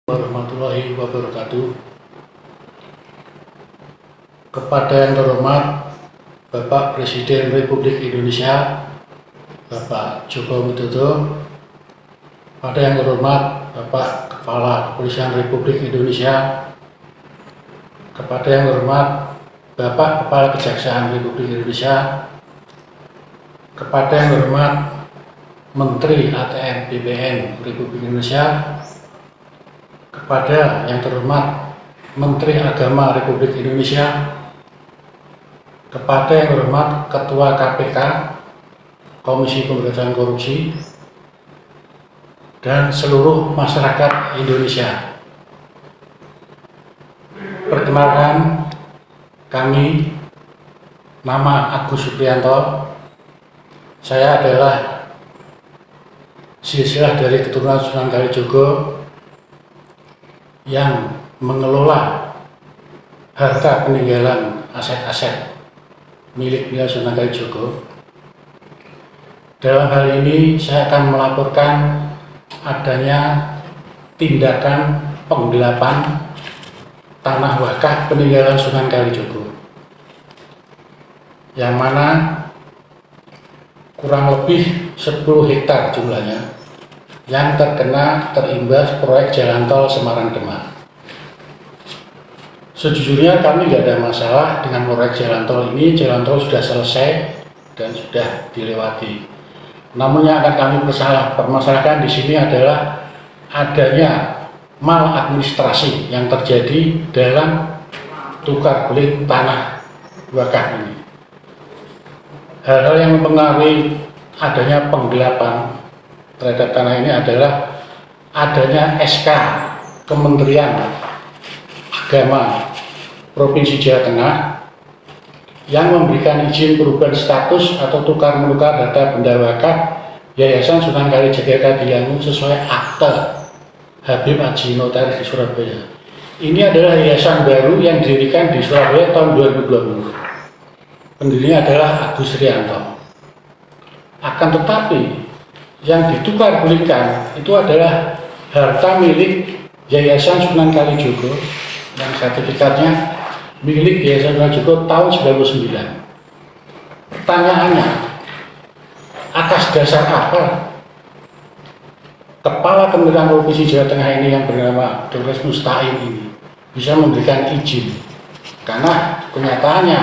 Warahmatullahi wabarakatuh. Kepada yang terhormat Bapak Presiden Republik Indonesia Bapak Joko Widodo, pada yang terhormat Bapak Kepala Kepolisian Republik Indonesia, kepada yang terhormat Bapak Kepala Kejaksaan Republik Indonesia, kepada yang terhormat Menteri ATR BPN Republik Indonesia, kepada yang terhormat Menteri Agama Republik Indonesia, kepada yang terhormat Ketua KPK, Komisi Pemberantasan Korupsi, dan seluruh masyarakat Indonesia. Perkenalkan, kami, nama Agus Supriyanto. Saya adalah silsilah dari keturunan Sunan Kalijogo yang mengelola harta peninggalan aset-aset milik Sunan Kalijogo. Dalam hal ini saya akan melaporkan adanya tindakan penggelapan tanah wakaf peninggalan Sunan Kalijogo, yang mana kurang lebih 10 hektar jumlahnya yang terimbas proyek jalan tol Semarang-Demak. Sejujurnya kami tidak ada masalah dengan proyek jalan tol ini. Jalan tol sudah selesai dan sudah dilewati. Namun yang akan kami permasalahkan di sini adalah adanya maladministrasi yang terjadi dalam tukar guling tanah wakaf ini. Hal-hal yang mempengaruhi adanya penggelapan terhadap tanah ini adalah adanya SK Kementerian Agama Provinsi Jawa Tengah yang memberikan izin perubahan status atau tukar menukar harta benda wakaf Yayasan Sunan Kalijaga Kadilangu sesuai akte Habib Haji Notaris di Surabaya. Ini adalah yayasan baru yang didirikan di Surabaya tahun 2020. Pendirinya adalah Agus Rianto. Akan tetapi yang ditukar gulingkan itu adalah harta milik Yayasan Sunan Kalijogo yang sertifikatnya milik Yayasan Sunan Kalijogo tahun 99. Pertanyaannya, atas dasar apa Kepala Pemerintahan Provinsi Jawa Tengah ini yang bernama Dr. Musta'in ini bisa memberikan izin? Karena kenyataannya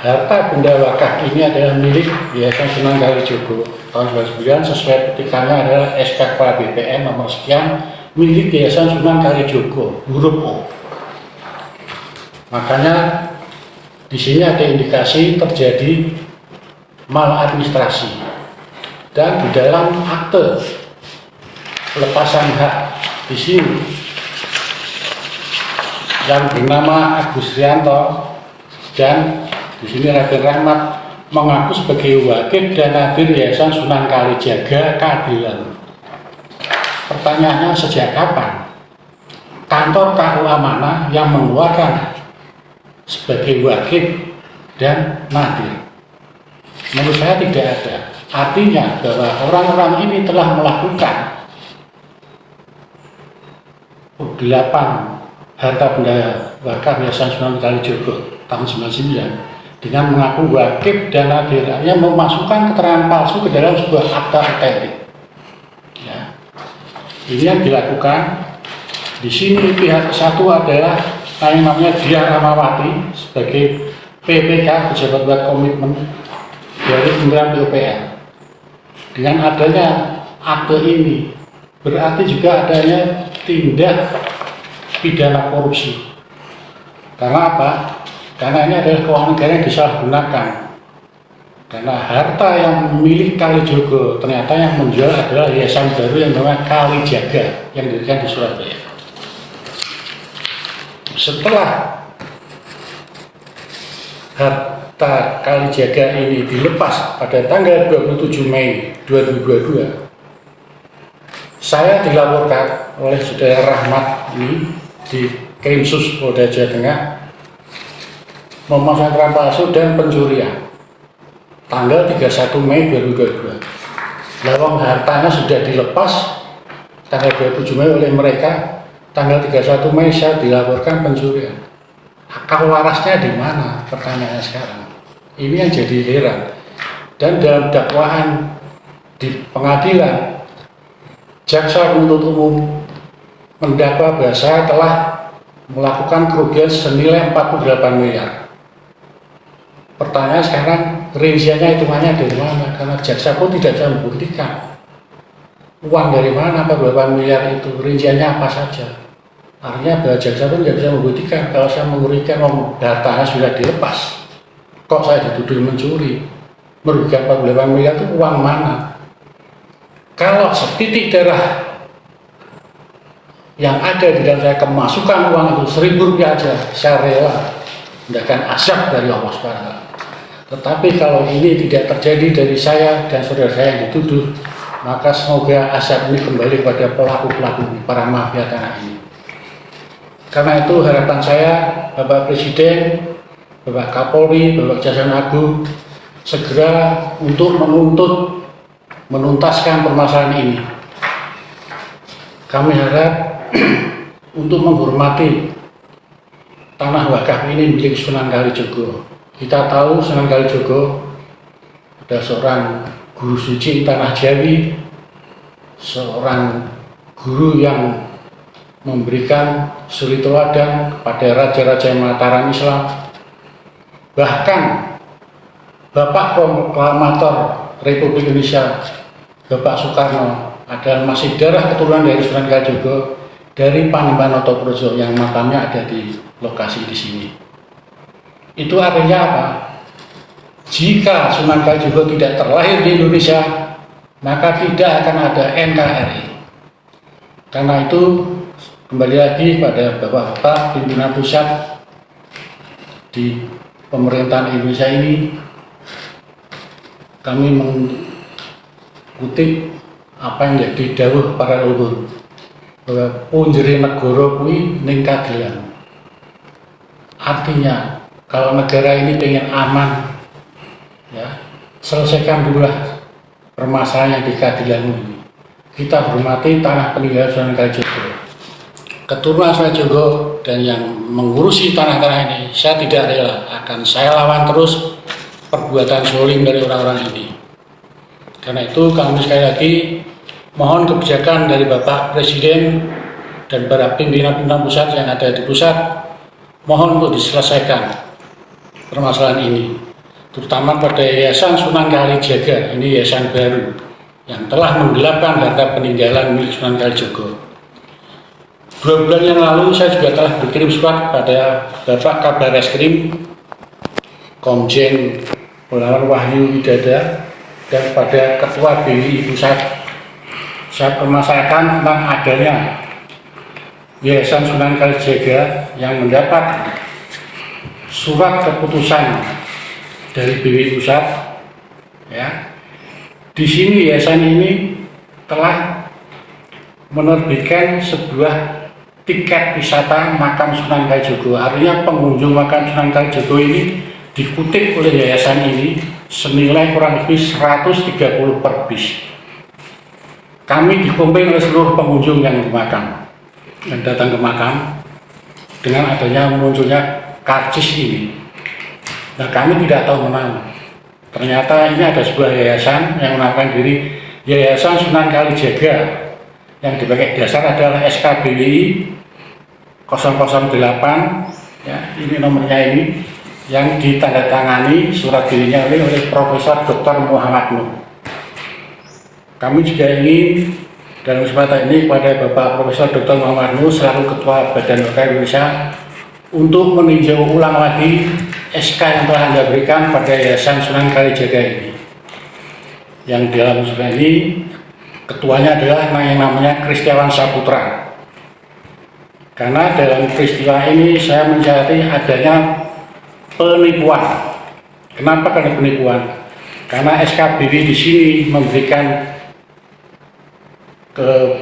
harta benda wakaf ini adalah milik Yayasan Sunan Kalijogo tahun 99, sesuai petikannya adalah SK Kepala BPN nomor sekian milik Yayasan Sunan Kalijogo huruf O. Makanya di sini ada indikasi terjadi maladministrasi, dan di dalam akte pelepasan hak di sini yang bernama Agus Rianto dan di sini Raden Rahmat mengaku sebagai wakil dan nadir Yayasan Sunan Kalijaga Kadilangu. Pertanyaannya, sejak kapan kantor KUA mana yang mengeluarkan sebagai wakil dan nadir? Menurut saya tidak ada. Artinya bahwa orang-orang ini telah melakukan penggelapan harta benda wakaf Yayasan Sunan Kalijogo tahun 99 dengan mengaku wakil dan nadir, artinya memasukkan keterangan palsu ke dalam sebuah akta otentik. Ya. Ini yang dilakukan di sini. Pihak satu adalah yang namanya Diah Ramawati sebagai PPK, pejabat buat komitmen dari Kementerian PUPR. Dengan adanya akte ini berarti juga adanya tindak pidana korupsi. Karena apa? Karena ini adalah keuangan negara yang disalahgunakan. Karena harta yang milik Kalijogo ternyata yang menjual adalah yayasan baru yang namanya Kalijaga yang didirikan di Surabaya. Setelah harta Kalijaga ini dilepas pada tanggal 27 Mei 2022, saya dilaporkan oleh Saudara Rahmat ini di Krimsus Polda Jawa Tengah memasukkan keterangan palsu dan pencurian tanggal 31 Mei 2022. Lawang hartanya sudah dilepas tanggal 27 Mei oleh mereka tanggal 31 Mei saya dilaporkan pencurian. Akal warasnya di mana? Pertanyaannya sekarang. Ini yang jadi heran. Dan dalam dakwaan di pengadilan, jaksa penuntut umum mendakwa bahwa saya telah melakukan kerugian senilai 48 miliar. Pertanyaan sekarang, rinciannya hitungannya dari mana? Karena jaksa pun tidak bisa membuktikan uang dari mana 48 miliar itu, rinciannya apa saja. Artinya bahwa jaksa pun tidak bisa membuktikan kalau saya menguraikan datanya sudah dilepas. Kok saya dituduh mencuri? Merugikan 48 miliar itu uang mana? Kalau setitik darah yang ada di dalam saya kemasukan uang itu 1.000 rupiah aja, saya rela mendapatkan azab dari Allah SWT. Tetapi kalau ini tidak terjadi dari saya dan saudara saya yang dituduh, maka semoga azab ini kembali kepada pelaku-pelaku para mafia tanah ini. Karena itu harapan saya, Bapak Presiden, Bapak Kapolri, Bapak Kejaksaan Agung segera untuk menuntaskan permasalahan ini. Kami harap untuk menghormati tanah wakaf ini milik Sunan Kalijogo. Kita tahu Sunan Kalijogo ada seorang guru suci tanah Jawi, seorang guru yang memberikan suri teladan kepada raja-raja Mataram Islam. Bahkan Bapak Proklamator Republik Indonesia, Bapak Soekarno, adalah masih darah keturunan dari Sunan Kalijogo dari Panembahan Notoprojo yang makamnya ada di lokasi di sini. Itu artinya apa? Jika Sunan Kalijogo tidak terlahir di Indonesia, maka tidak akan ada NKRI. Karena itu kembali lagi pada Bapak-bapak pimpinan pusat di pemerintahan Indonesia ini, kami mengutip apa yang jadi dawuh para leluhur bahwa punjere negara kuwi ning kadilan. Artinya kalau negara ini pengen aman, ya selesaikan dulu lah permasalahan yang di kadilan ini. Kita hormati tanah peninggalan Sunan Kalijogo, keturunan Sunan Kalijogo, dan yang mengurusi tanah-tanah ini. Saya tidak rela, akan saya lawan terus perbuatan zolim dari orang-orang ini. Karena itu kami sekali lagi mohon kebijakan dari Bapak Presiden dan para pimpinan-pimpinan pusat yang ada di pusat, mohon untuk diselesaikan permasalahan ini, terutama pada Yayasan Sunan Kalijaga. Ini yayasan baru yang telah menggelapkan harta peninggalan milik Sunan Kalijogo. 2 bulan yang lalu saya juga telah berkirim surat kepada Bapak Kabar Eskrim Komjen Purnawirawan Wahyu Widada dan pada Ketua BWI Pusat. Saya permasalahkan tentang adanya Yayasan Sunan Kalijaga yang mendapat surat keputusan dari BWI Pusat. Ya, di sini yayasan ini telah menerbitkan sebuah tiket wisata makam Sunan Kalijogo. Artinya pengunjung makam Sunan Kalijogo ini dikutip oleh yayasan ini senilai kurang lebih 130 per bis. Kami dikomplain oleh seluruh pengunjung yang datang ke makam dengan adanya munculnya karcis ini. Nah, kami tidak tahu menang. Ternyata ini ada sebuah yayasan yang menamakan diri Yayasan Sunan Kalijaga, yang dipakai dasar adalah SKBWI 008, ya, ini nomornya ini, yang ditandatangani surat dirinya oleh Profesor Dr. Muhammad Nur. Kami juga ingin dalam kesempatan ini kepada Bapak Profesor Dr. Muhammad Nur selaku Ketua Badan Wakaf Indonesia untuk meninjau ulang lagi SK yang telah Anda berikan pada Yayasan Sunan Kalijaga ini. Yang dalam surat ini ketuanya adalah yang namanya Kristiawan Saputra. Karena dalam peristiwa ini saya mencari adanya penipuan. Kenapa karena penipuan? Karena SKBW di sini memberikan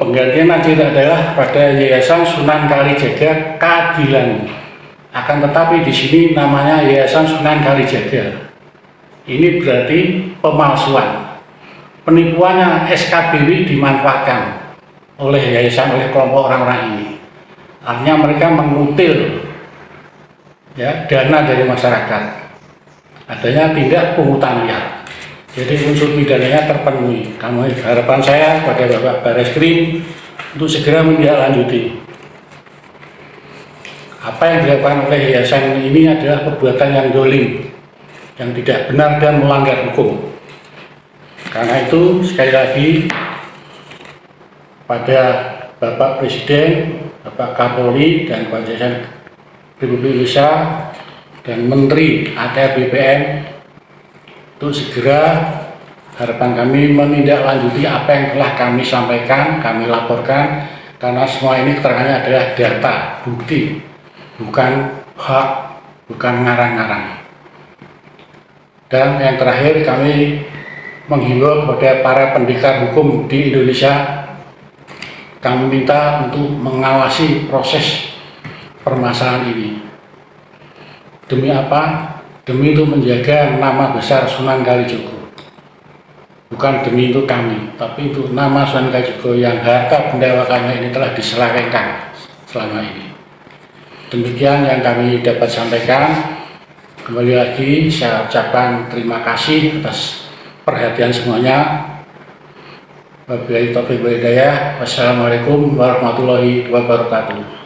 penggantian nanti adalah pada Yayasan Sunan Kalijaga Keadilan. Akan tetapi di sini namanya Yayasan Sunan Kalijaga. Ini berarti pemalsuan. Penipuannya SKBW dimanfaatkan oleh yayasan, oleh kelompok orang-orang ini. Artinya mereka mengutil ya dana dari masyarakat, adanya tindak pungutan liar. Jadi unsur pidananya terpenuhi. Harapan saya pada Bapak Barreskrim untuk segera menindaklanjuti. Apa yang dilakukan oleh yayasan ini adalah perbuatan yang dolim, yang tidak benar dan melanggar hukum. Karena itu sekali lagi pada Bapak Presiden, Bapak Kapolri dan Kejaksaan Republik Indonesia dan Menteri ATR BPN untuk segera, harapan kami menindaklanjuti apa yang telah kami sampaikan, kami laporkan, karena semua ini keterangannya adalah data, bukti, bukan hak, bukan ngarang-ngarang. Dan yang terakhir, kami menghimbau kepada para pendekar hukum di Indonesia, kami minta untuk mengawasi proses permasalahan ini. Demi apa? Demi itu menjaga nama besar Sunan Kalijogo. Bukan demi itu kami, tapi itu nama Sunan Kalijogo yang harta benda wakannya ini telah diselewengkan selama ini. Demikian yang kami dapat sampaikan. Kembali lagi saya ucapkan terima kasih atas perhatian semuanya. Wabillahi taufiq wal hidayah. Wassalamualaikum warahmatullahi wabarakatuh.